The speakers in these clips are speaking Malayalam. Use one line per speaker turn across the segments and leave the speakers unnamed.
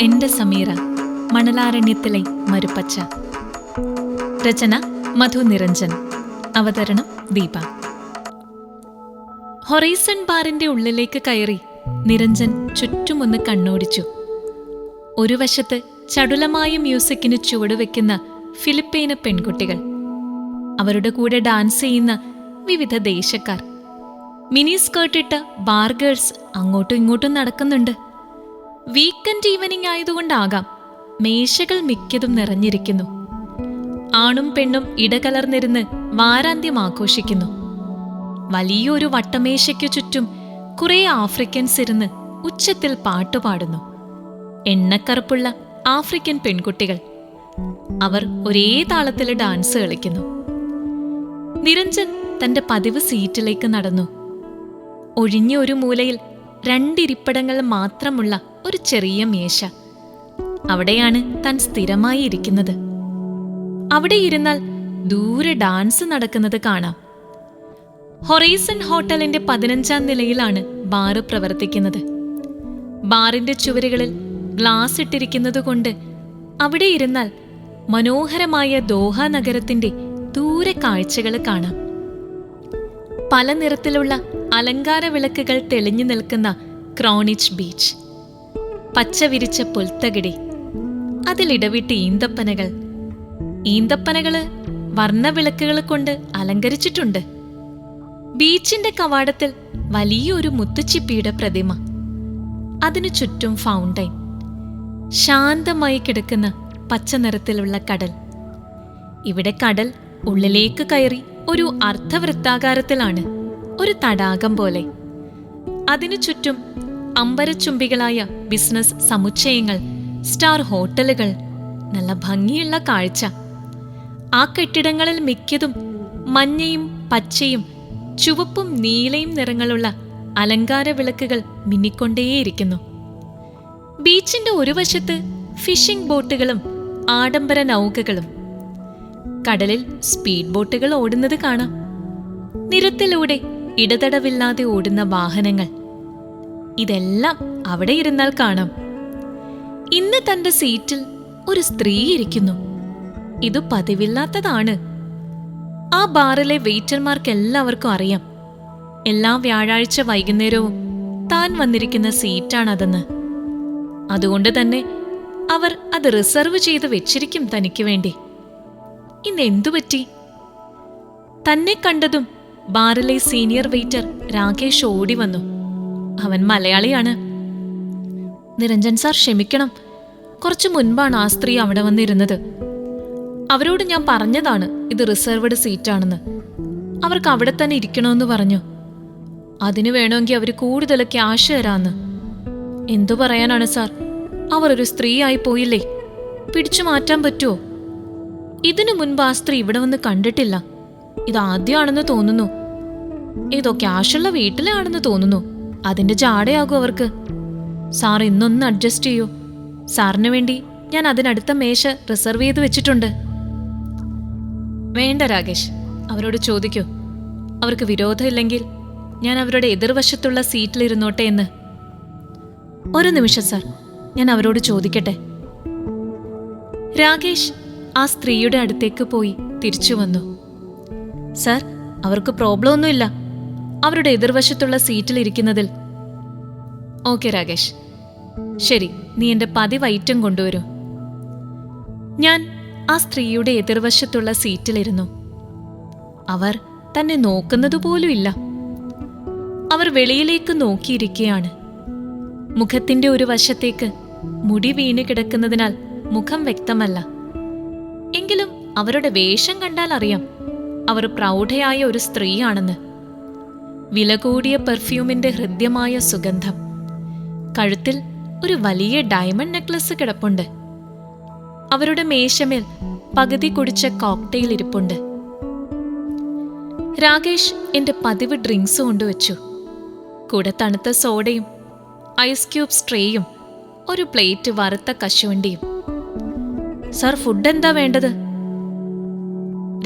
എൻ്റെ സമീറ, മണലാരണ്യത്തിലെ മരുപ്പച്ച. രചന മധു നിരഞ്ജൻ. അവതരണം ദീപ. ഹൊറൈസൺ ബാറിന്റെ ഉള്ളിലേക്ക് കയറി നിരഞ്ജൻ ചുറ്റുമൊന്ന് കണ്ണോടിച്ചു. ഒരു വശത്ത് ചടുലമായ മ്യൂസിക്കിന് ചുവടുവെക്കുന്ന ഫിലിപ്പൈന് പെൺകുട്ടികൾ, അവരുടെ കൂടെ ഡാൻസ് ചെയ്യുന്ന വിവിധ ദേശക്കാർ. മിനി സ്കേർട്ടിട്ട ബാർ ഗേൾസ് അങ്ങോട്ടും ഇങ്ങോട്ടും നടക്കുന്നുണ്ട്. വീക്കെൻഡ് ഈവനിംഗ് ആയതുകൊണ്ടാകാം മേശകൾ മിക്കതും നിറഞ്ഞിരിക്കുന്നു. ആണും പെണ്ണും ഇടകലർന്നിരുന്ന് വാരാന്ത്യം ആഘോഷിക്കുന്നു. വലിയൊരു വട്ടമേശയ്ക്കു ചുറ്റും കുറെ ആഫ്രിക്കൻസ് ഇരുന്ന് ഉച്ചത്തിൽ പാട്ടുപാടുന്നു. എണ്ണക്കറുപ്പുള്ള ആഫ്രിക്കൻ പെൺകുട്ടികൾ. അവർ ഒരേ താളത്തിൽ ഡാൻസ് കളിക്കുന്നു. നിരഞ്ജൻ തന്റെ പതിവ് സീറ്റിലേക്ക് നടന്നു. ഒഴിഞ്ഞ ഒരു മൂലയിൽ രണ്ടിരിപ്പിടങ്ങൾ മാത്രമുള്ള ഒരു ചെറിയ മേശ. അവിടെയാണ് താൻ സ്ഥിരമായി ഇരിക്കുന്നത്. അവിടെ ഇരുന്നാൽ ദൂരെ ഡാൻസ് നടക്കുന്നത് കാണാം. ഹൊറൈസൺ ഹോട്ടലിന്റെ 15ാം നിലയിലാണ് ബാറ് പ്രവർത്തിക്കുന്നത്. ബാറിന്റെ ചുവരുകളിൽ ഗ്ലാസ് ഇട്ടിരിക്കുന്നത് കൊണ്ട് അവിടെ ഇരുന്നാൽ മനോഹരമായ ദോഹ നഗരത്തിന്റെ ദൂരെ കാഴ്ചകൾ കാണാം. പല നിറത്തിലുള്ള അലങ്കാര വിളക്കുകൾ തെളിഞ്ഞു നിൽക്കുന്ന ക്രോണിച്ച് ബീച്ച്, പച്ച വിരിച്ച പുൽത്തകിടി, അതിലിടവിട്ട് ഈന്തപ്പനകള് വർണ്ണവിളക്കുകൾ കൊണ്ട് അലങ്കരിച്ചിട്ടുണ്ട്. ബീച്ചിന്റെ കവാടത്തിൽ വലിയൊരു മുത്തുച്ചിപ്പിയുടെ പ്രതിമ, അതിനു ചുറ്റും ഫൗണ്ടൈൻ, ശാന്തമായി കിടക്കുന്ന പച്ച നിറത്തിലുള്ള കടൽ. ഇവിടെ കടൽ ഉള്ളിലേക്ക് കയറി ഒരു അർദ്ധവൃത്താകാരത്തിലാണ്, ഒരു തടാകം പോലെ. അതിനു ചുറ്റും അമ്പരച്ചുംബികളായ ബിസിനസ് സമുച്ചയങ്ങൾ, സ്റ്റാർ ഹോട്ടലുകൾ, നല്ല ഭംഗിയുള്ള കാഴ്ച. ആ കെട്ടിടങ്ങളിൽ മിക്കതും മഞ്ഞയും പച്ചയും ചുവപ്പും നീലയും നിറങ്ങളുള്ള അലങ്കാര വിളക്കുകൾ മിന്നിക്കൊണ്ടേയിരിക്കുന്നു. ബീച്ചിന്റെ ഒരു വശത്ത് ഫിഷിംഗ് ബോട്ടുകളും ആഡംബര നൗകകളും. കടലിൽ സ്പീഡ് ബോട്ടുകൾ ഓടുന്നത് കാണാം. നിരത്തിലൂടെ ഇടതടവില്ലാതെ ഓടുന്ന വാഹനങ്ങൾ. ഇതെല്ലാം അവിടെ ഇരുന്നാൽ കാണാം. ഇന്ന് തന്റെ സീറ്റിൽ ഒരു സ്ത്രീ ഇരിക്കുന്നു. ഇത് പതിവില്ലാത്തതാണ്. ആ ബാറിലെ വെയിറ്റർമാർക്ക് എല്ലാവർക്കും അറിയാം, എല്ലാ വ്യാഴാഴ്ച വൈകുന്നേരവും താൻ വന്നിരിക്കുന്ന സീറ്റാണതെന്ന്. അതുകൊണ്ട് തന്നെ അവർ അത് റിസർവ് ചെയ്ത് വെച്ചിരിക്കും തനിക്ക് വേണ്ടി. ഇന്ന് എന്തുപറ്റി? തന്നെ കണ്ടതും ബാറിലെ സീനിയർ വെയിറ്റർ രാകേഷ് ഓടി വന്നു. അവൻ മലയാളിയാണ്. നിരഞ്ജൻ സാർ, ക്ഷമിക്കണം. കുറച്ചു മുൻപാണ് ആ സ്ത്രീ അവിടെ വന്നിരുന്നത്. അവരോട് ഞാൻ പറഞ്ഞതാണ് ഇത് റിസർവ്ഡ് സീറ്റാണെന്ന്. അവർക്ക് അവിടെ തന്നെ ഇരിക്കണമെന്ന് പറഞ്ഞു. അതിനു വേണമെങ്കിൽ അവർ കൂടുതൽ ക്യാഷ് തരാന്ന്. എന്തു പറയാനാണ് സാർ, അവർ ഒരു സ്ത്രീ ആയി പോയില്ലേ? പിടിച്ചു മാറ്റാൻ പറ്റുമോ? ഇതിനു മുൻപ് ആ സ്ത്രീ ഇവിടെ വന്ന് കണ്ടിട്ടില്ല. ഇതാദ്യമാണെന്ന് തോന്നുന്നു. ഏതോ ക്യാഷുള്ള വീട്ടിലെ ആണെന്ന് തോന്നുന്നു. അതിന്റെ ജാടയാകും അവർക്ക്. സാർ ഇന്നൊന്ന് അഡ്ജസ്റ്റ് ചെയ്യൂ. സാറിന് വേണ്ടി ഞാൻ അതിനടുത്ത മേശ റിസർവ് ചെയ്ത് വെച്ചിട്ടുണ്ട്. വേണ്ട രാകേഷ്, അവരോട് ചോദിക്കൂ. അവർക്ക് വിരോധമില്ലെങ്കിൽ ഞാൻ അവരുടെ എതിർവശത്തുള്ള സീറ്റിലിരുന്നോട്ടെ എന്ന്. ഒരു നിമിഷം സാർ, ഞാൻ അവരോട് ചോദിക്കട്ടെ. രാകേഷ് ആ സ്ത്രീയുടെ അടുത്തേക്ക് പോയി തിരിച്ചു വന്നു. സാർ, അവർക്ക് പ്രോബ്ലം ഒന്നുമില്ല അവരുടെ എതിർവശത്തുള്ള സീറ്റിലിരിക്കുന്നതിൽ. ഓക്കെ രാകേഷ്, ശരി, നീ എൻ്റെ പതിവ് ഐറ്റം കൊണ്ടുവരൂ. ഞാൻ ആ സ്ത്രീയുടെ എതിർവശത്തുള്ള സീറ്റിലിരുന്നു. അവർ തന്നെ നോക്കുന്നത് പോലുമില്ല. അവർ വെളിയിലേക്ക് നോക്കിയിരിക്കുകയാണ്. മുഖത്തിന്റെ ഒരു വശത്തേക്ക് മുടി വീണ് കിടക്കുന്നതിനാൽ മുഖം വ്യക്തമല്ല. എങ്കിലും അവരുടെ വേഷം കണ്ടാൽ അറിയാം അവർ പ്രൗഢയായ ഒരു സ്ത്രീയാണെന്ന്. വില കൂടിയ പെർഫ്യൂമിന്റെ ഹൃദ്യമായ സുഗന്ധം. കഴുത്തിൽ ഒരു വലിയ ഡയമണ്ട് നെക്ലസ് കിടപ്പുണ്ട്. അവരുടെ മേശമേൽ പകുതി കുടിച്ച കോക്ടെയിൽ ഇരിപ്പുണ്ട്. രാകേഷ് എന്റെ പതിവ് ഡ്രിങ്ക്സ് കൊണ്ടുവച്ചു. കൂടെ തണുത്ത സോഡയും ഐസ് ക്യൂബ്സ് ട്രേയും ഒരു പ്ലേറ്റ് വറുത്ത കശുവണ്ടിയും. സാർ, ഫുഡ് എന്താ വേണ്ടത്?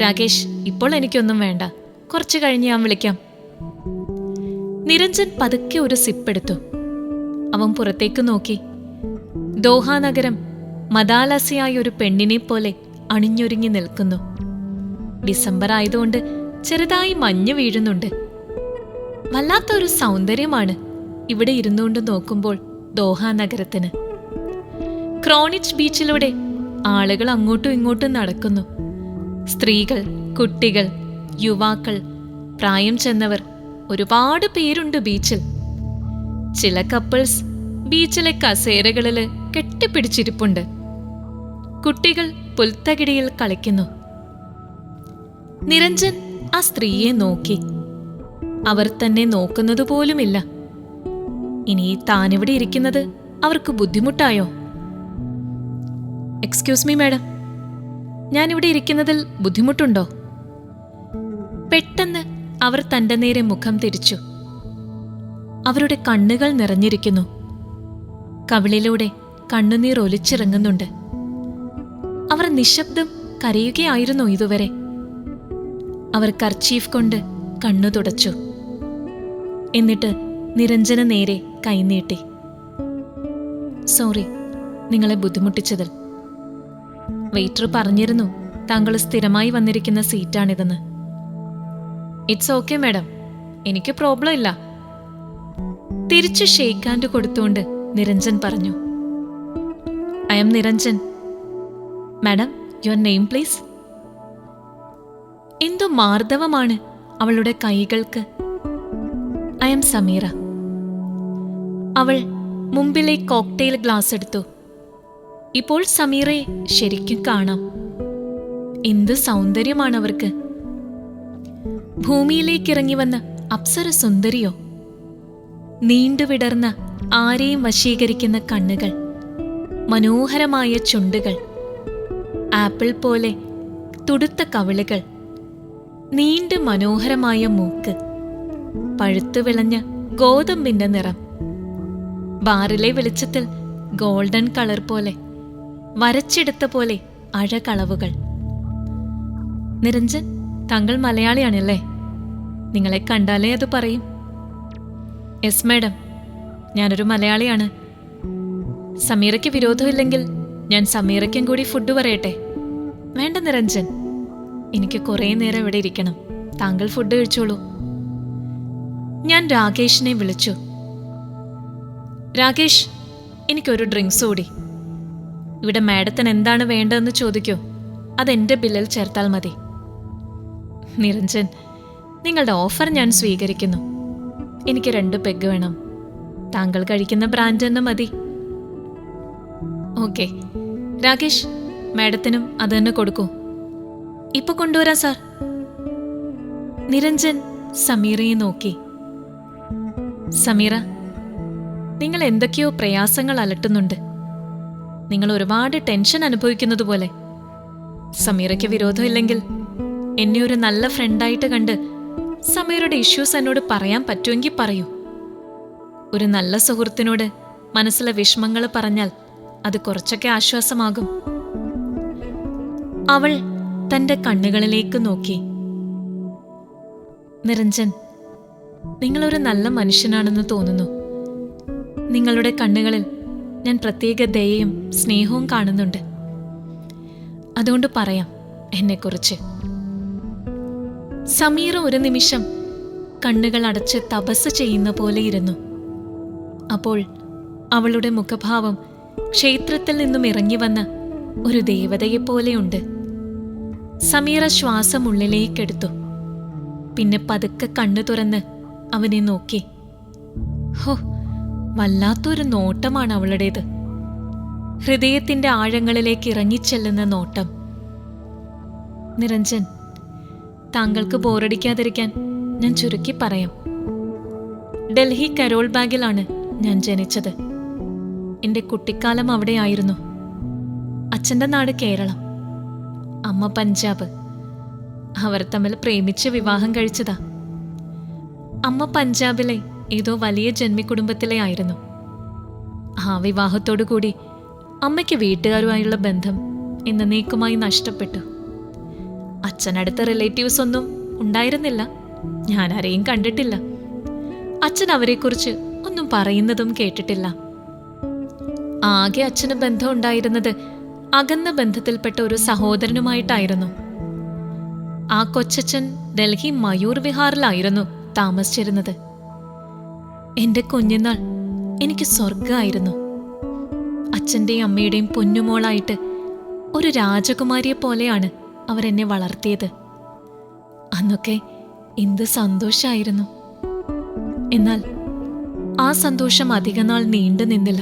രാകേഷ്, ഇപ്പോൾ എനിക്കൊന്നും വേണ്ട, കുറച്ചു കഴിഞ്ഞ് ഞാൻ വിളിക്കാം. നിരഞ്ജൻ പതുക്കെ ഒരു സിപ്പെടുത്തു. അവൻ പുറത്തേക്ക് നോക്കി. ദോഹ നഗരം മദാലസയായ ഒരു പെണ്ണിനെ പോലെ അണിഞ്ഞൊരുങ്ങി നിൽക്കുന്നു. ഡിസംബർ ആയതുകൊണ്ട് ചെറുതായി മഞ്ഞ് വീഴുന്നുണ്ട്. വല്ലാത്തൊരു സൗന്ദര്യമാണ് ഇവിടെ ഇരുന്നുകൊണ്ട് നോക്കുമ്പോൾ ദോഹ നഗരത്തിന്. ക്രോണിച്ച് ബീച്ചിലൂടെ ആളുകൾ അങ്ങോട്ടും ഇങ്ങോട്ടും നടക്കുന്നു. സ്ത്രീകൾ, കുട്ടികൾ, യുവാക്കൾ, പ്രായം ചെന്നവർ, ഒരുപാട് പേരുണ്ട് ബീച്ചിൽ. ചില കപ്പിൾസ് ബീച്ചിലെ കസേരകളില് കെട്ടിപ്പിടിച്ചിരിപ്പുണ്ട്. കുട്ടികൾ പുൽത്തകിടിയിൽ കളിക്കുന്നു. നിരഞ്ജൻ ആ സ്ത്രീയെ നോക്കി. അവർ തന്നെ നോക്കുന്നത് പോലുമില്ല. ഇനി താനിവിടെ ഇരിക്കുന്നത് അവർക്ക് ബുദ്ധിമുട്ടായോ? എക്സ്ക്യൂസ് മീ മാഡം, ഞാനിവിടെ ഇരിക്കുന്നതിൽ ബുദ്ധിമുട്ടുണ്ടോ? പെട്ടെന്ന് അവർ തന്റെ നേരെ മുഖം തിരിച്ചു. അവരുടെ കണ്ണുകൾ നിറഞ്ഞിരിക്കുന്നു. കവിളിലൂടെ കണ്ണുനീർ ഒലിച്ചിറങ്ങുന്നുണ്ട്. അവർ നിശബ്ദം കരയുകയായിരുന്നോ ഇതുവരെ? അവർ കർച്ചീഫ് കൊണ്ട് കണ്ണു തുടച്ചു. എന്നിട്ട് നിരഞ്ജന നേരെ കൈനീട്ടി. സോറി, നിങ്ങളെ ബുദ്ധിമുട്ടിച്ചതിൽ. വെയിറ്റർ പറഞ്ഞിരുന്നു താങ്കൾ സ്ഥിരമായി വന്നിരിക്കുന്ന സീറ്റാണിതെന്ന്. ഇറ്റ്സ് ഓക്കെ മാഡം, എനിക്ക് പ്രോബ്ലം ഇല്ല. തിരിച്ചു ഷേക്ക് ഹാൻഡ് കൊടുത്തുകൊണ്ട് നിരഞ്ജൻ പറഞ്ഞു. I M Niranjan. Madam, your name please. എന്തോ മാർദ്ദവമാണ് അവളുടെ കൈകൾക്ക്. I M Sameera. അവൾ മുമ്പിലെ കോക്ടെയിൽ ഗ്ലാസ് എടുത്തു. ഇപ്പോൾ സമീറയെ ശരിക്കും കാണാം. എന്ത് സൗന്ദര്യമാണ് അവർക്ക്! ഭൂമിയിലേക്കിറങ്ങി വന്ന അപ്സര സുന്ദരിയോ? നീണ്ടുവിടർന്ന ആരെയും വശീകരിക്കുന്ന കണ്ണുകൾ, മനോഹരമായ ചുണ്ടുകൾ, ആപ്പിൾ പോലെ തുടുത്ത കവിളുകൾ, നീണ്ട മനോഹരമായ മൂക്ക്, പഴുത്തു വിളഞ്ഞ ഗോതമ്പിന്റെ നിറം, ബാറിലെ വെളിച്ചത്തിൽ ഗോൾഡൻ കളർ പോലെ, വരച്ചെടുത്ത പോലെ അഴകളവുകൾ. നിരഞ്ജൻ, താങ്കൾ മലയാളിയാണല്ലേ? നിങ്ങളെ കണ്ടാലേ അത് പറയും. യെസ് മാഡം, ഞാനൊരു മലയാളിയാണ്. സമീറയ്ക്ക് വിരോധമില്ലെങ്കിൽ ഞാൻ സമീറയ്ക്കും കൂടി ഫുഡ് പറയട്ടെ? വേണ്ട നിരഞ്ജൻ, എനിക്ക് കുറേ നേരം ഇവിടെ ഇരിക്കണം. താങ്കൾ ഫുഡ് കഴിച്ചോളൂ. ഞാൻ രാകേഷിനെ വിളിച്ചു. രാകേഷ്, എനിക്കൊരു ഡ്രിങ്ക്സ് കൂടി. ഇവിടെ മാഡത്തിന് എന്താണ് വേണ്ടതെന്ന് ചോദിക്കൂ, അതെന്റെ ബില്ലിൽ ചേർത്താൽ മതി. നിരഞ്ജൻ, നിങ്ങളുടെ ഓഫർ ഞാൻ സ്വീകരിക്കുന്നു. എനിക്ക് 2 പെഗ് വേണം. താങ്കൾ കഴിക്കുന്ന ബ്രാൻഡ് തന്നെ മതി. ഓക്കെ രാകേഷ്, മാഡത്തിനും അത് തന്നെ കൊടുക്കൂ. ഇപ്പൊ കൊണ്ടുവരാം സാർ. നിരഞ്ജൻ സമീറയെ നോക്കി. സമീറ, നിങ്ങൾ എന്തൊക്കെയോ പ്രയാസങ്ങൾ അലട്ടുന്നുണ്ട്. നിങ്ങൾ ഒരുപാട് ടെൻഷൻ അനുഭവിക്കുന്നത് പോലെ. സമീറയ്ക്ക് വിരോധമില്ലെങ്കിൽ എന്നെ ഒരു നല്ല ഫ്രണ്ടായിട്ട് കണ്ട് സമീറയുടെ ഇഷ്യൂസ് എന്നോട് പറയാൻ പറ്റുമെങ്കിൽ പറയൂ. ഒരു നല്ല സുഹൃത്തിനോട് മനസ്സിലെ വിഷമങ്ങൾ പറഞ്ഞാൽ അത് കുറച്ചൊക്കെ ആശ്വാസമാകും. അവൾ തന്റെ കണ്ണുകളിലേക്ക് നോക്കി. നിരഞ്ജൻ, നിങ്ങളൊരു നല്ല മനുഷ്യനാണെന്ന് തോന്നുന്നു. നിങ്ങളുടെ കണ്ണുകളിൽ ഞാൻ പ്രത്യേക ദയയും സ്നേഹവും കാണുന്നുണ്ട്. അതുകൊണ്ട് പറയാം എന്നെക്കുറിച്ച്. സമീറ ഒരു നിമിഷം കണ്ണുകൾ അടച്ച് തപസ് ചെയ്യുന്ന പോലെ ഇരുന്നു. അപ്പോൾ അവളുടെ മുഖഭാവം ക്ഷേത്രത്തിൽ നിന്നും ഇറങ്ങി വന്ന ഒരു ദേവതയെപ്പോലെയുണ്ട്. സമീറ ശ്വാസം ഉള്ളിലേക്കെടുത്തു. പിന്നെ പതുക്കെ കണ്ണു തുറന്ന് അവനെ നോക്കി. ഹോ, വല്ലാത്തൊരു നോട്ടമാണ് അവളുടേത്. ഹൃദയത്തിന്റെ ആഴങ്ങളിലേക്ക് ഇറങ്ങിച്ചെല്ലുന്ന നോട്ടം. നിരഞ്ജൻ, താങ്കൾക്ക് ബോറടിക്കാതിരിക്കാൻ ഞാൻ ചുരുക്കി പറയാം. ഡൽഹി കരോൾ ബാഗിലാണ് ഞാൻ ജനിച്ചത്. എൻ്റെ കുട്ടിക്കാലം അവിടെയായിരുന്നു. അച്ഛൻ്റെ നാട് കേരളം, അമ്മ പഞ്ചാബ്. അവർ തമ്മിൽ പ്രേമിച്ച് വിവാഹം കഴിച്ചതാ. അമ്മ പഞ്ചാബിലെ ഏതോ വലിയ ജന്മിക്കുടുംബത്തിലെ ആയിരുന്നു. ആ വിവാഹത്തോടുകൂടി അമ്മയ്ക്ക് വീട്ടുകാരുമായുള്ള ബന്ധം എന്നേക്കുമായി നഷ്ടപ്പെട്ടു. അച്ഛനടുത്ത റിലേറ്റീവ്സ് ഒന്നും ഉണ്ടായിരുന്നില്ല. ഞാൻ ആരെയും കണ്ടിട്ടില്ല. അച്ഛൻ അവരെക്കുറിച്ച് ഒന്നും പറയുന്നതും കേട്ടിട്ടില്ല. ആകെ അച്ഛന് ബന്ധം ഉണ്ടായിരുന്നത് അകന്ന ബന്ധത്തിൽപ്പെട്ട ഒരു സഹോദരനുമായിട്ടായിരുന്നു. ആ കൊച്ചച്ഛൻ ഡൽഹി മയൂർ വിഹാറിലായിരുന്നു താമസിച്ചിരുന്നത്. എന്റെ കുഞ്ഞുനാൾ എനിക്ക് സ്വർഗമായിരുന്നു. അച്ഛൻ്റെയും അമ്മയുടെയും പൊന്നുമോളായിട്ട് ഒരു രാജകുമാരിയെ പോലെയാണ് അവരെന്നെ വളർത്തിയത്. അന്നൊക്കെ എന്ത് സന്തോഷമായിരുന്നു. എന്നാൽ ആ സന്തോഷം അധികനാൾ നീണ്ടു നിന്നില്ല.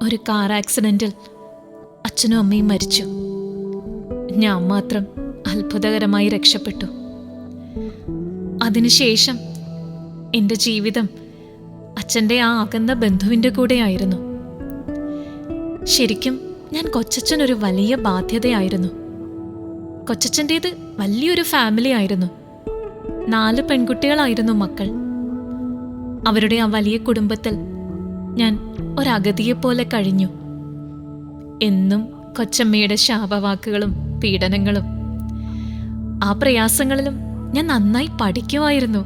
ഒരു കാർ ആക്സിഡന്റിൽ അച്ഛനും അമ്മയും മരിച്ചു. ഞാൻ മാത്രം അത്ഭുതകരമായി രക്ഷപ്പെട്ടു. അതിനുശേഷം എൻ്റെ ജീവിതം അച്ഛൻ്റെ ആ അകന്ന ബന്ധുവിൻ്റെ കൂടെയായിരുന്നു. ശരിക്കും ഞാൻ കൊച്ചച്ഛനൊരു വലിയ ബാധ്യതയായിരുന്നു. കൊച്ചച്ഛൻ്റേത് വലിയൊരു ഫാമിലി ആയിരുന്നു. 4 പെൺകുട്ടികളായിരുന്നു മക്കൾ. അവരുടെ ആ വലിയ കുടുംബത്തിൽ ഞാൻ ഒരഗതിയെപ്പോലെ കഴിഞ്ഞു. എന്നും കൊച്ചമ്മയുടെ ശാപവാക്കുകളും പീഡനങ്ങളും. ആ പ്രയാസങ്ങളിലും ഞാൻ നന്നായി പഠിക്കുമായിരുന്നു.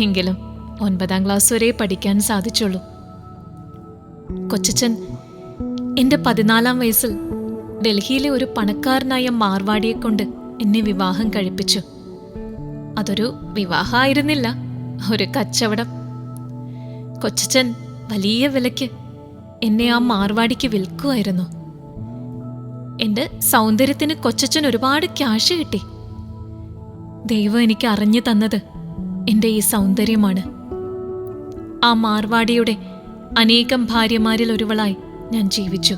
എങ്കിലും 9ാം ക്ലാസ് വരെ പഠിക്കാൻ സാധിച്ചുള്ളൂ. കൊച്ചച്ഛൻ എൻ്റെ 14ാം വയസ്സിൽ ഡൽഹിയിലെ ഒരു പണക്കാരനായ മാർവാടിയെ കൊണ്ട് എന്നെ വിവാഹം കഴിപ്പിച്ചു. അതൊരു വിവാഹമായിരുന്നില്ല, ഒരു കച്ചവടം. കൊച്ചച്ഛൻ വലിയ വിലയ്ക്ക് എന്നെ ആ മാർവാടിക്ക് വിൽക്കുമായിരുന്നു. എൻ്റെ സൗന്ദര്യത്തിന് കൊച്ചച്ഛൻ ഒരുപാട് ക്യാഷ് കിട്ടി. ദൈവം എനിക്ക് അറിഞ്ഞു തന്നത് എൻ്റെ ഈ സൗന്ദര്യമാണ്. ആ മാർവാടിയുടെ അനേകം ഭാര്യമാരിൽ ഒരുവളായി ഞാൻ ജീവിച്ചു.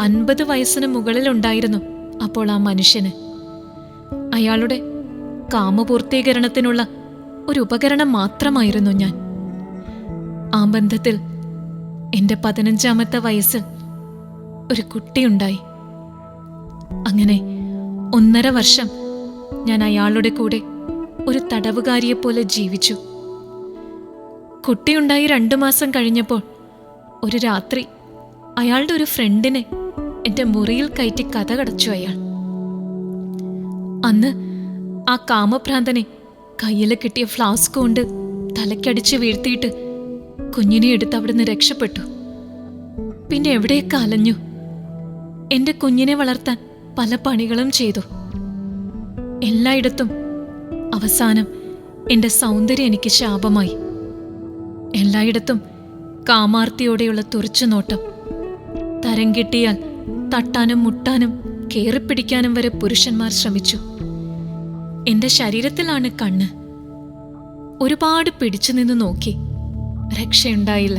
50 വയസ്സിന് മുകളിലുണ്ടായിരുന്നു അപ്പോൾ ആ മനുഷ്യന്. അയാളുടെ കാമപൂർത്തീകരണത്തിനുള്ള ഒരു ഉപകരണം മാത്രമായിരുന്നു ഞാൻ. ആ ബന്ധത്തിൽ എൻ്റെ 15ാമത്തെ വയസ്സിൽ ഒരു കുട്ടിയുണ്ടായി. അങ്ങനെ 1.5 വർഷം ഞാൻ അയാളുടെ കൂടെ ഒരു തടവുകാരിയെപ്പോലെ ജീവിച്ചു. കുട്ടിയുണ്ടായി 2 മാസം കഴിഞ്ഞപ്പോൾ ഒരു രാത്രി അയാളുടെ ഒരു ഫ്രണ്ടിനെ എൻ്റെ മുറിയിൽ കയറ്റി കതകടച്ചു അയാൾ. അന്ന് ആ കാമഭ്രാന്തനെ കയ്യിൽ കിട്ടിയ ഫ്ലാസ്ക് കൊണ്ട് തലക്കടിച്ച് വീഴ്ത്തിയിട്ട് കുഞ്ഞിനെ എടുത്ത് അവിടുന്ന് രക്ഷപ്പെട്ടു. പിന്നെ എവിടെയൊക്കെ അലഞ്ഞു. എൻ്റെ കുഞ്ഞിനെ വളർത്താൻ പല പണികളും ചെയ്തു. എല്ലായിടത്തും അവസാനം എൻ്റെ സൗന്ദര്യം എനിക്ക് ശാപമായി. എല്ലായിടത്തും കാമാർത്തിയോടെയുള്ള തുറച്ചുനോട്ടം. തരം കിട്ടിയാൽ തട്ടാനും മുട്ടാനും കേറിപ്പിടിക്കാനും വരെ പുരുഷന്മാർ ശ്രമിച്ചു. എൻ്റെ ശരീരത്തിലാണ് കണ്ണ്. ഒരുപാട് പിടിച്ചു നിന്ന് നോക്കി, രക്ഷയുണ്ടായില്ല.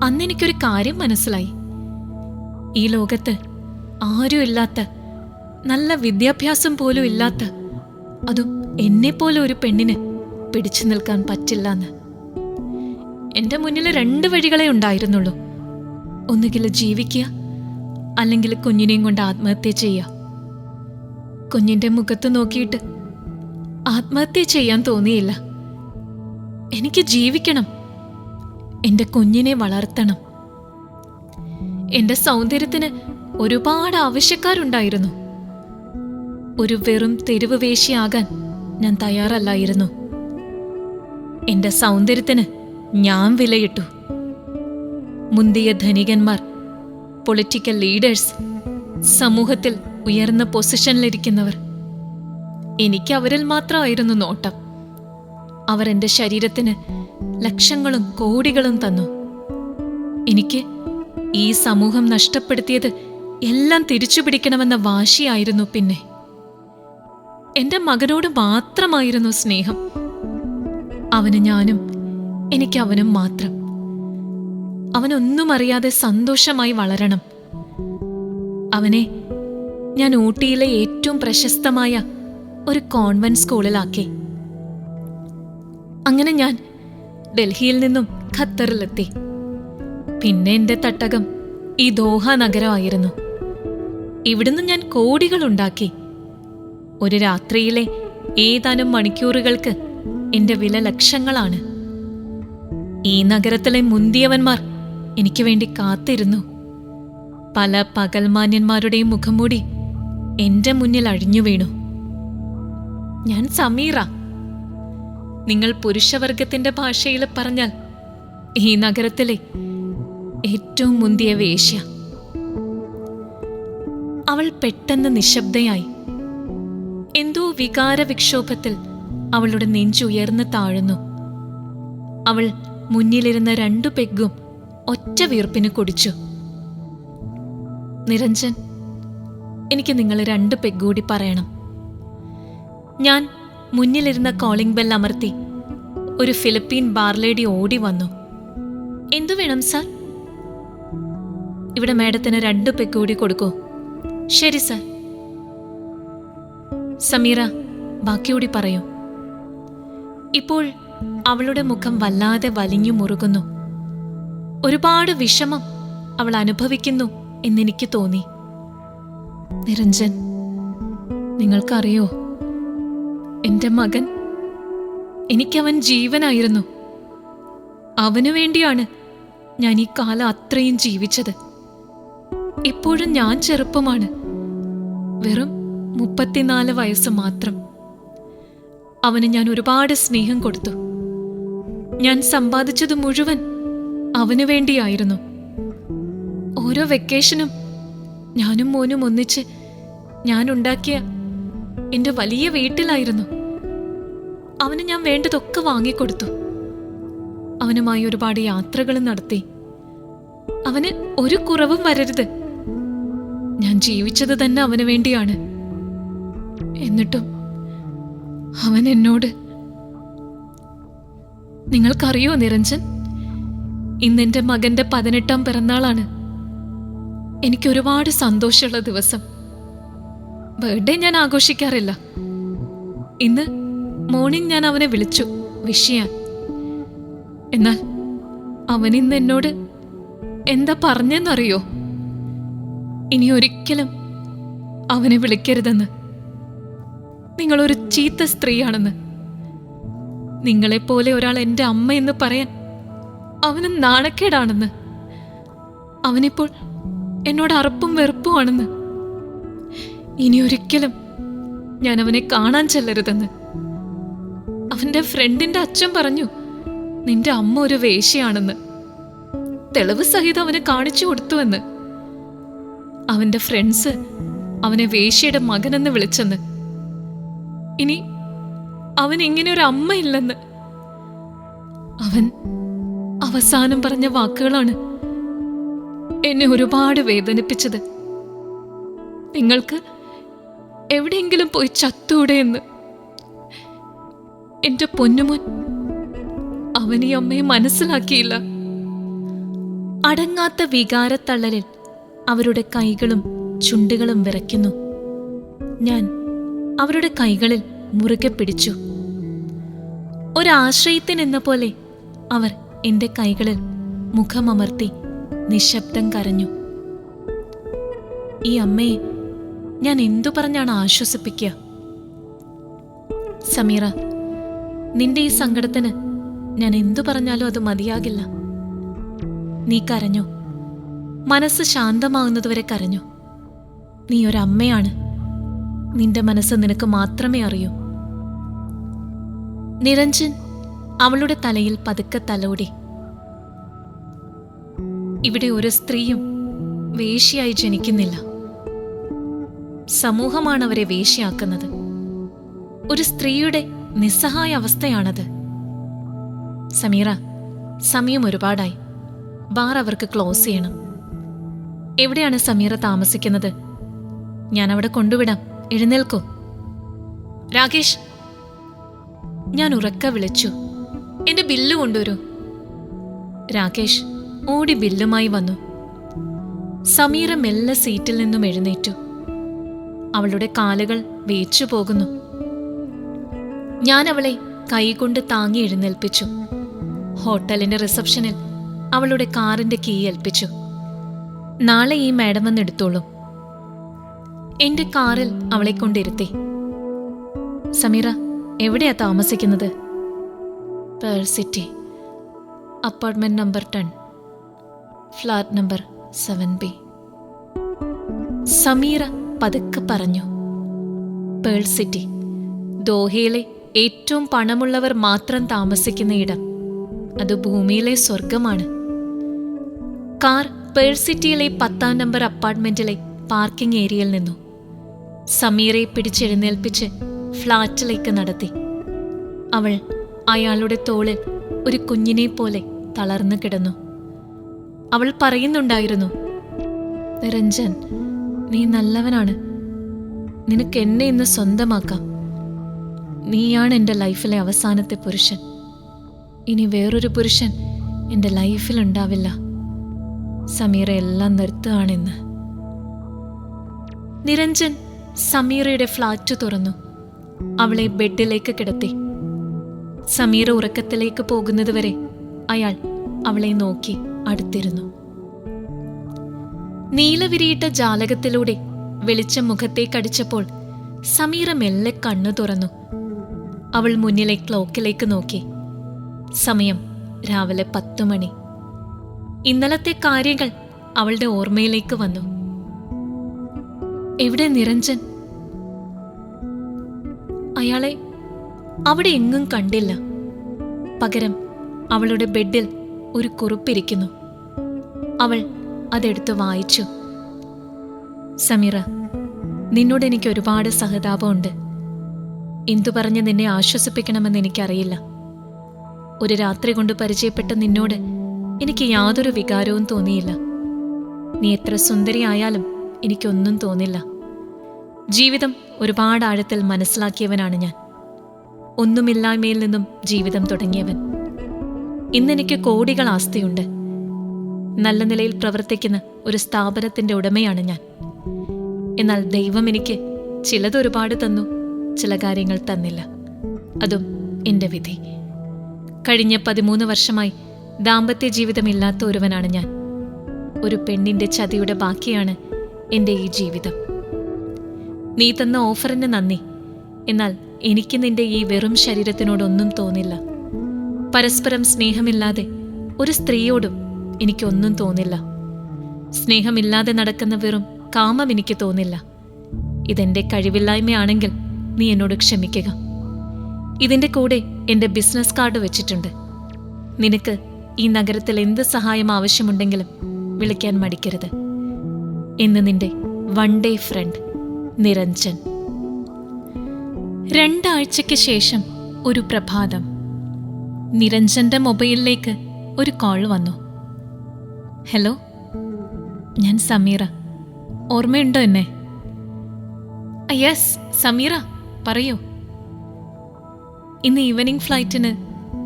അന്നെനിക്കൊരു കാര്യം മനസ്സിലായി. ഈ ലോകത്ത് ആരുമില്ലാത്ത, നല്ല വിദ്യാഭ്യാസം പോലും ഇല്ലാത്ത, അതും എന്നെപ്പോലെ ഒരു പെണ്ണിന് പിടിച്ചു നിൽക്കാൻ പറ്റില്ലെന്ന്. എൻ്റെ മുന്നിൽ 2 വഴികളെ ഉണ്ടായിരുന്നുള്ളൂ. ഒന്നുകിൽ ജീവിക്കുക, അല്ലെങ്കിൽ കുഞ്ഞിനെയും കൊണ്ട് ആത്മഹത്യ ചെയ്യുക. കുഞ്ഞിൻ്റെ മുഖത്ത് നോക്കിയിട്ട് ആത്മഹത്യ ചെയ്യാൻ തോന്നിയില്ല. എനിക്ക് ജീവിക്കണം, എൻ്റെ കുഞ്ഞിനെ വളർത്തണം. എൻ്റെ സൗന്ദര്യത്തിന് ഒരുപാട് ആവശ്യക്കാരുണ്ടായിരുന്നു. ഒരു വെറും തെരുവ് വേശ്യയാകാൻ ഞാൻ തയ്യാറല്ലായിരുന്നു. എൻ്റെ സൗന്ദര്യത്തിന് ഞാൻ വിലയിട്ടു. മുന്തിയ ധനികന്മാർ, പൊളിറ്റിക്കൽ ലീഡേഴ്സ്, സമൂഹത്തിൽ ഉയർന്ന പൊസിഷനിലിരിക്കുന്നവർ, എനിക്ക് അവരിൽ മാത്രമായിരുന്നു നോട്ടം. അവർ എൻ്റെ ശരീരത്തിന് ലക്ഷങ്ങളും കോടികളും തന്നു. എനിക്ക് ഈ സമൂഹം നഷ്ടപ്പെടുത്തിയത് എല്ലാം തിരിച്ചു പിടിക്കണമെന്ന വാശിയായിരുന്നു. പിന്നെ എൻ്റെ മകനോട് മാത്രമായിരുന്നു സ്നേഹം. അവന് ഞാനും, എനിക്ക് അവനും മാത്രം. അവനൊന്നും അറിയാതെ സന്തോഷമായി വളരണം. അവനെ ഞാൻ ഊട്ടിയിലെ ഏറ്റവും പ്രശസ്തമായ ഒരു കോൺവെന്റ് സ്കൂളിലാക്കി. അങ്ങനെ ഞാൻ ഡൽഹിയിൽ നിന്നും ഖത്തറിലെത്തി. പിന്നെ എൻ്റെ തട്ടകം ഈ ദോഹ നഗരമായിരുന്നു. ഇവിടുന്ന് ഞാൻ കോടികൾ ഉണ്ടാക്കി. ഒരു രാത്രിയിലെ ഏതാനും മണിക്കൂറുകൾക്ക് എൻ്റെ വില ലക്ഷങ്ങളാണ്. ഈ നഗരത്തിലെ മുന്തിയവന്മാർ എനിക്ക് വേണ്ടി കാത്തിരുന്നു. പല പകൽമാന്യന്മാരുടെയും മുഖംമൂടി എൻ്റെ മുന്നിൽ അഴിഞ്ഞു വീണു. ഞാൻ സമീറ. നിങ്ങൾ പുരുഷവർഗത്തിന്റെ ഭാഷയിൽ പറഞ്ഞാൽ ഈ നഗരത്തിലെ ഏറ്റവും മുന്തിയ വേശ്യ. അവൾ പെട്ടെന്ന് നിശബ്ദയായി. എന്തോ വികാരവിക്ഷോഭത്തിൽ അവളുടെ നെഞ്ചുയർന്ന് താഴുന്നു. അവൾ മുന്നിലിരുന്ന 2 പെഗ്ഗും ഒറ്റ വീർപ്പിന് കുടിച്ചു. നിരഞ്ജൻ, എനിക്ക് നിങ്ങൾ 2 പെഗ് കൂടി പറയണം. ഞാൻ മുന്നിലിരുന്ന കോളിംഗ് ബെൽ അമർത്തി. ഒരു ഫിലിപ്പീൻ ബാർലേഡി ഓടി വന്നു. എന്തു വേണം സാർ? ഇവിടെ മാഡത്തിന് 2 പെഗ് കൂടി കൊടുക്കൂ. ശരി സാർ. സമീറ, ബാക്കിയോടി പറയൂ. ഇപ്പോൾ അവളുടെ മുഖം വല്ലാതെ വലിഞ്ഞു മുറുകുന്നു. ഒരുപാട് വിഷമം അവൾ അനുഭവിക്കുന്നു എന്നെനിക്ക് തോന്നി. നിരഞ്ജൻ, നിങ്ങൾക്കറിയോ, എന്റെ മകൻ, എനിക്കവൻ ജീവനായിരുന്നു. അവനു വേണ്ടിയാണ് ഞാൻ ഈ കാലം അത്രയും ജീവിച്ചത്. ഇപ്പോഴും ഞാൻ ചെറുപ്പമാണ്. വെറും 34 വയസ്സ് മാത്രം. അവന് ഞാൻ ഒരുപാട് സ്നേഹം കൊടുത്തു. ഞാൻ സമ്പാദിച്ചത് മുഴുവൻ അവനു വേണ്ടിയായിരുന്നു. ഓരോ വെക്കേഷനും ഞാനും മോനും ഒന്നിച്ച് ഞാനുണ്ടാക്കിയ എൻ്റെ വലിയ വീട്ടിലായിരുന്നു. അവന് ഞാൻ വേണ്ടതൊക്കെ വാങ്ങിക്കൊടുത്തു. അവനുമായി ഒരുപാട് യാത്രകൾ നടത്തി. അവന് ഒരു കുറവും വരരുത്. ഞാൻ ജീവിച്ചത് തന്നെ അവന് വേണ്ടിയാണ്. എന്നിട്ടും അവൻ എന്നോട്... നിങ്ങൾക്കറിയോ നിരഞ്ജൻ, ഇന്നെന്റെ മകന്റെ 18ാം പിറന്നാളാണ്. എനിക്കൊരുപാട് സന്തോഷമുള്ള ദിവസം. ബർത്ത്ഡേ ഞാൻ ആഘോഷിക്കാറില്ല. ഇന്ന് മോർണിംഗ് ഞാൻ അവനെ വിളിച്ചു വിഷ് ചെയ്യാൻ. എന്നാൽ അവൻ ഇന്ന് എന്നോട് എന്താ പറഞ്ഞെന്നറിയോ? ഇനി ഒരിക്കലും അവനെ വിളിക്കരുതെന്ന്. നിങ്ങളൊരു ചീത്ത സ്ത്രീയാണെന്ന്. നിങ്ങളെപ്പോലെ ഒരാൾ എൻ്റെ അമ്മയെന്ന് പറയാൻ അവന് നാണക്കേടാണെന്ന്. അവനിപ്പോൾ എന്നോട് അറപ്പും വെറുപ്പുമാണെന്ന്. ഇനി ഒരിക്കലും ഞാൻ അവനെ കാണാൻ ചെല്ലരുതെന്ന്. അവൻ്റെ ഫ്രണ്ടിൻ്റെ അച്ഛൻ പറഞ്ഞു നിന്റെ അമ്മ ഒരു വേശ്യയാണെന്ന്. തെളിവ് സഹിതം അവനെ കാണിച്ചു കൊടുത്തുവെന്ന്. അവൻ്റെ ഫ്രണ്ട്സ് അവനെ വേശ്യയുടെ മകനെന്ന് വിളിച്ചെന്ന്. ഇനി അവൻ ഇങ്ങനെ ഒരു അമ്മ ഇല്ലെന്ന്. അവൻ അവസാനം പറഞ്ഞ വാക്കുകളാണ് എന്നെ ഒരുപാട് വേദനിപ്പിച്ചത്. നിങ്ങൾക്ക് എവിടെയെങ്കിലും പോയി ചത്തൂടെ എന്ന്. എന്റെ പൊന്നുമോൻ അവൻ ഈ അമ്മയെ മനസ്സിലാക്കിയില്ല. അടങ്ങാത്ത വികാരത്തള്ളലിൽ അവരുടെ കൈകളും ചുണ്ടുകളും വിറയ്ക്കുന്നു. ഞാൻ അവരുടെ കൈകളിൽ മുറുകെ പിടിച്ചു. ഒരാശ്രയത്തിനെന്ന പോലെ അവർ എൻ്റെ കൈകളിൽ മുഖമമർത്തി നിശബ്ദം കരഞ്ഞു. ഈ അമ്മയെ ഞാൻ എന്തു പറഞ്ഞാണ് ആശ്വസിപ്പിക്കുക? സമീറ, നിന്റെ ഈ സങ്കടത്തിന് ഞാൻ എന്തു പറഞ്ഞാലും അത് മതിയാകില്ല. നീ കരഞ്ഞു, മനസ്സ് ശാന്തമാകുന്നതുവരെ കരഞ്ഞു. നീ ഒരമ്മയാണ്. നിന്റെ മനസ്സ് നിനക്ക് മാത്രമേ അറിയൂ. നിരഞ്ജൻ അവളുടെ തലയിൽ പതുക്കെ തലോടി. ഇവിടെ ഒരു സ്ത്രീയും വേശ്യയായി ജനിക്കുന്നില്ല. സമൂഹമാണ് അവരെ വേശ്യയാക്കുന്നത്. ഒരു സ്ത്രീയുടെ നിസ്സഹായ അവസ്ഥയാണത്. സമീറ, സമയം ഒരുപാടായി. ബാർ അവർക്ക് ക്ലോസ് ചെയ്യണം. എവിടെയാണ് സമീറ താമസിക്കുന്നത്? ഞാൻ അവിടെ കൊണ്ടുവിടാം. എഴുന്നേൽക്കൂ. രാകേഷ്, ഞാൻ ഉറക്കെ വിളിച്ചു. എന്റെ ബില്ല് കൊണ്ടുവരൂ. രാകേഷ് ഓടി ബില്ലുമായി വന്നു. സമീറ മെല്ലെ സീറ്റിൽ നിന്നും എഴുന്നേറ്റു. അവളുടെ കാലുകൾ വേച്ചു പോകുന്നു. ഞാൻ അവളെ കൈകൊണ്ട് താങ്ങി എഴുന്നേൽപ്പിച്ചു. ഹോട്ടലിന്റെ റിസപ്ഷനിൽ അവളുടെ കാറിന്റെ കീ ഏൽപ്പിച്ചു. നാളെ ഈ മാഡം വന്ന് എടുത്തോളൂ. എന്റെ കാറിൽ അവളെ കൊണ്ടിരുത്തി. സമീറ, എവിടെയാ താമസിക്കുന്നത്? Pearl city, apartment number 10, flat number 7B. Sameera പതുക്കെ പറഞ്ഞു. പേൾ സിറ്റി, ദോഹയിലെ ഏറ്റവും പണമുള്ളവർ മാത്രം താമസിക്കുന്ന ഇടം. അത് ഭൂമിയിലെ സ്വർഗമാണ്. കാർ പേഴ്സിറ്റിയിലെ 10-ാം നമ്പർ അപ്പാർട്ട്മെന്റിലെ പാർക്കിംഗ് ഏരിയയിൽ നിന്നു. സമീറയെ പിടിച്ചെഴുന്നേൽപ്പിച്ച് ഫ്ളാറ്റിലേക്ക് നടത്തി. അവൾ അയാളുടെ തോളിൽ ഒരു കുഞ്ഞിനെ പോലെ തളർന്നു കിടന്നു. അവൾ പറയുന്നുണ്ടായിരുന്നു, നിരഞ്ജൻ, നീ നല്ലവനാണ്. നിനക്ക് എന്നെ ഇന്ന് സ്വന്തമാക്കാം. നീയാണ് എൻ്റെ ലൈഫിലെ അവസാനത്തെ പുരുഷൻ. ഇനി വേറൊരു പുരുഷൻ എൻ്റെ ലൈഫിലുണ്ടാവില്ല. സമീറ എല്ലാം നിർത്തുകയാണെന്ന്. നിരഞ്ജൻ സമീറയുടെ ഫ്ലാറ്റ് തുറന്നു. അവളെ ബെഡിലേക്ക് കിടത്തി. സമീറ ഉറക്കത്തിലേക്ക് പോകുന്നതുവരെ അയാൾ അവളെ നോക്കി അടുത്തിരുന്നു. നീലവിരിയിട്ട ജാലകത്തിലൂടെ വെളിച്ചം മുഖത്തേക്കടിച്ചപ്പോൾ സമീറ മെല്ലെ കണ്ണു തുറന്നു. അവൾ മുന്നിലെ ക്ലോക്കിലേക്ക് നോക്കി. സമയം രാവിലെ 10 മണി. ഇന്നലത്തെ കാര്യങ്ങൾ അവളുടെ ഓർമ്മയിലേക്ക് വന്നു. എവിടെ നിരഞ്ജൻ? അയാളെ അവിടെ എങ്ങും കണ്ടില്ല. പകരം അവളുടെ ബെഡിൽ ഒരു കുറിപ്പിരിക്കുന്നു. അവൾ അതെടുത്ത് വായിച്ചു. സമീറ, നിന്നോട് എനിക്ക് ഒരുപാട് സഹതാപമുണ്ട്. എന്തു പറഞ്ഞ് നിന്നെ ആശ്വസിപ്പിക്കണമെന്ന് എനിക്കറിയില്ല. ഒരു രാത്രി കൊണ്ട് പരിചയപ്പെട്ട നിന്നോട് എനിക്ക് യാതൊരു വികാരവും തോന്നിയില്ല. നീ എത്ര സുന്ദരിയായാലും എനിക്കൊന്നും തോന്നില്ല. ജീവിതം ഒരുപാട് ആഴത്തിൽ മനസ്സിലാക്കിയവനാണ് ഞാൻ. ഒന്നുമില്ലായ്മയിൽ നിന്നും ജീവിതം തുടങ്ങിയവൻ. ഇന്നെനിക്ക് കോടികൾ ആസ്തിയുണ്ട്. നല്ല നിലയിൽ പ്രവർത്തിക്കുന്ന ഒരു സ്ഥാപനത്തിന്റെ ഉടമയാണ് ഞാൻ. എന്നാൽ ദൈവം എനിക്ക് ചിലതൊരുപാട് തന്നു, ചില കാര്യങ്ങൾ തന്നില്ല. അതും എൻ്റെ വിധി. കഴിഞ്ഞ 13 വർഷമായി ദാമ്പത്യ ജീവിതമില്ലാത്ത ഒരുവനാണ് ഞാൻ. ഒരു പെണ്ണിന്റെ ചതിയുടെ ബാക്കിയാണ് എൻ്റെ ഈ ജീവിതം. നീ തന്ന ഓഫറിന് നന്ദി. എന്നാൽ എനിക്ക് നിന്റെ ഈ വെറും ശരീരത്തിനോടൊന്നും തോന്നില്ല. പരസ്പരം സ്നേഹമില്ലാതെ ഒരു സ്ത്രീയോടും എനിക്കൊന്നും തോന്നില്ല. സ്നേഹമില്ലാതെ നടക്കുന്ന വെറും കാമം എനിക്ക് തോന്നില്ല. ഇതെന്റെ കഴിവില്ലായ്മയാണെങ്കിൽ നീ എന്നോട് ക്ഷമിക്കുക. ഇതിന്റെ കൂടെ എൻ്റെ ബിസിനസ് കാർഡ് വെച്ചിട്ടുണ്ട്. നിനക്ക് ഈ നഗരത്തിൽ എന്ത് സഹായം ആവശ്യമുണ്ടെങ്കിലും വിളിക്കാൻ മടിക്കരുത്. എന്ന് നിന്റെ വൺ ഡേ ഫ്രണ്ട് നിരഞ്ജൻ. 2 ആഴ്ചയ്ക്ക് ശേഷം ഒരു പ്രഭാതം നിരഞ്ജന്റെ മൊബൈലിലേക്ക് ഒരു കോൾ വന്നു. ഹലോ, ഞാൻ സമീറ. ഓർമ്മയുണ്ടോ എന്നെ? യെസ് സമീറ, പറയൂ. ഇന്ന് ഈവനിങ് ഫ്ലൈറ്റിന്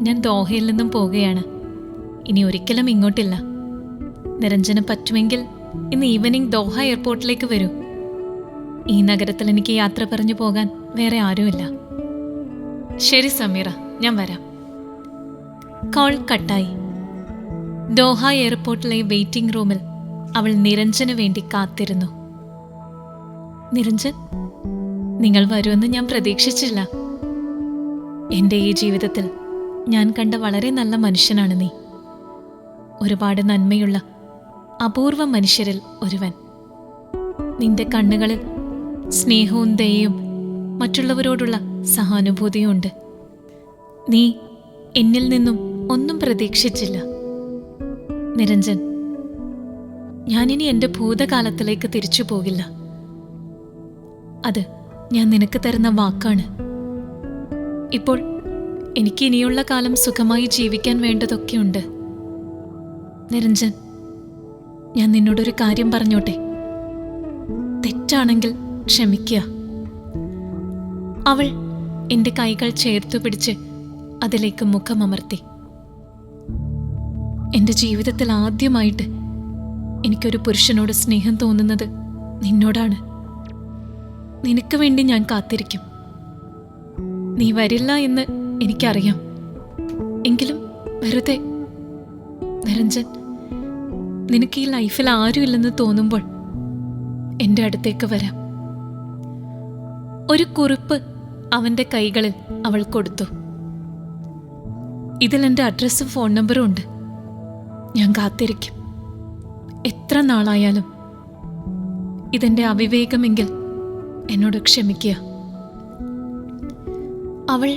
ഞാൻ ദോഹയിൽ നിന്നും പോവുകയാണ്. ഇനി ഒരിക്കലും ഇങ്ങോട്ടില്ല. നിരഞ്ജന് പറ്റുമെങ്കിൽ ഇന്ന് ഈവനിങ് ദോഹ എയർപോർട്ടിലേക്ക് വരൂ. ഈ നഗരത്തിൽ എനിക്ക് യാത്ര പറഞ്ഞു പോകാൻ വേറെ ആരുമില്ല. ശരി സമീറ, ഞാൻ വരാം. കോൾ കട്ടായി. ദോഹ എയർപോർട്ടിലെ വെയിറ്റിംഗ് റൂമിൽ അവൾ നിരഞ്ജന് വേണ്ടി കാത്തിരുന്നു. നിരഞ്ജൻ, നിങ്ങൾ വരുമെന്ന് ഞാൻ പ്രതീക്ഷിച്ചില്ല. എൻ്റെ ഈ ജീവിതത്തിൽ ഞാൻ കണ്ട വളരെ നല്ല മനുഷ്യനാണ് നീ. ഒരുപാട് നന്മയുള്ള അപൂർവ മനുഷ്യരിൽ ഒരുവൻ. നിന്റെ കണ്ണുകളിൽ സ്നേഹവും ദയയും മറ്റുള്ളവരോടുള്ള സഹാനുഭൂതിയും ഉണ്ട്. നീ എന്നിൽ നിന്നും ഒന്നും പ്രതീക്ഷിച്ചില്ല. നിരഞ്ജൻ, ഞാനിനി എൻ്റെ ഭൂതകാലത്തിലേക്ക് തിരിച്ചു പോകില്ല. അത് ഞാൻ നിനക്ക് തരുന്ന വാക്കാണ്. ഇപ്പോൾ എനിക്ക് ഇനിയുള്ള കാലം സുഖമായി ജീവിക്കാൻ വേണ്ടതൊക്കെയുണ്ട്. നിരഞ്ജൻ, ഞാൻ നിന്നോടൊരു കാര്യം പറഞ്ഞോട്ടെ? തെറ്റാണെങ്കിൽ ക്ഷമിക്കുക. അവൾ എൻ്റെ കൈകൾ ചേർത്തു പിടിച്ച് അതിലേക്ക് മുഖമമർത്തി. എൻ്റെ ജീവിതത്തിൽ ആദ്യമായിട്ട് എനിക്കൊരു പുരുഷനോട് സ്നേഹം തോന്നുന്നത് നിന്നോടാണ്. നിനക്ക് വേണ്ടി ഞാൻ കാത്തിരിക്കും. നീ വരില്ല എന്ന് എനിക്കറിയാം. എങ്കിലും വെറുതെ. നിരഞ്ജൻ, നിനക്ക് ഈ ലൈഫിൽ ആരുമില്ലെന്ന് തോന്നുമ്പോൾ എൻ്റെ അടുത്തേക്ക് വരാം. ഒരു കുറിപ്പ് അവൻ്റെ കൈകളിൽ അവൾ കൊടുത്തു. ഇതിൽ എൻ്റെ അഡ്രസ്സും ഫോൺ നമ്പറും ഉണ്ട്. ഞാൻ കാത്തിരിക്കും. എത്ര നാളായാലും. ഇതെന്റെ അവിവേകമെങ്കിൽ എന്നോട് ക്ഷമിക്കുക. അവൾ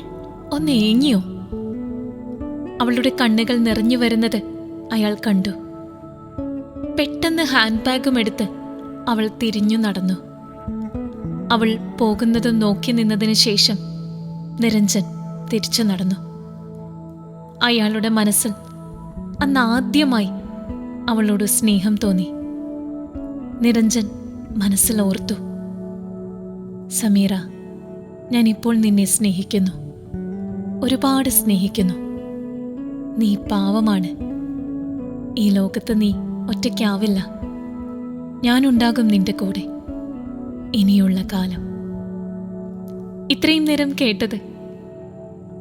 ഒന്ന് ഏങ്ങിയോ? അവളുടെ കണ്ണുകൾ നിറഞ്ഞു വരുന്നത് അയാൾ കണ്ടു. പെട്ടെന്ന് ഹാൻഡ് ബാഗും എടുത്ത് അവൾ തിരിഞ്ഞു നടന്നു. അവൾ പോകുന്നതും നോക്കി നിന്നതിന് ശേഷം നിരഞ്ജൻ തിരിച്ചു നടന്നു. അയാളുടെ മനസ്സിൽ അന്ന് ആദ്യമായി അവളോട് സ്നേഹം തോന്നി. നിരഞ്ജൻ മനസ്സിൽ ഓർത്തു, സമീറ, ഞാനിപ്പോൾ നിന്നെ സ്നേഹിക്കുന്നു, ഒരുപാട് സ്നേഹിക്കുന്നു. നീ പാവമാണ്. ഈ ലോകത്ത് നീ ഒറ്റയ്ക്കാവില്ല. ഞാനുണ്ടാകും നിന്റെ കൂടെ ഇനിയുള്ള കാലം. ഇത്രയും നേരം കേട്ടത്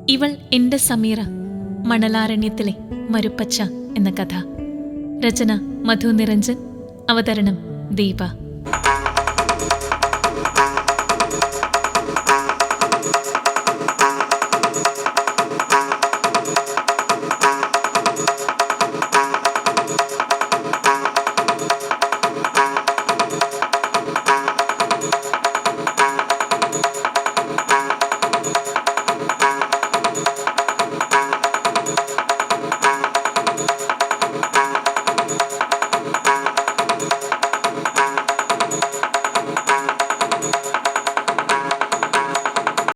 ഇവൾ എൻ്റെ സമീറ, മണലാരണ്യത്തിലെ മരുപ്പച്ച എന്ന കഥ. രചന മധു നിരഞ്ജൻ, അവതരണം ദീപ.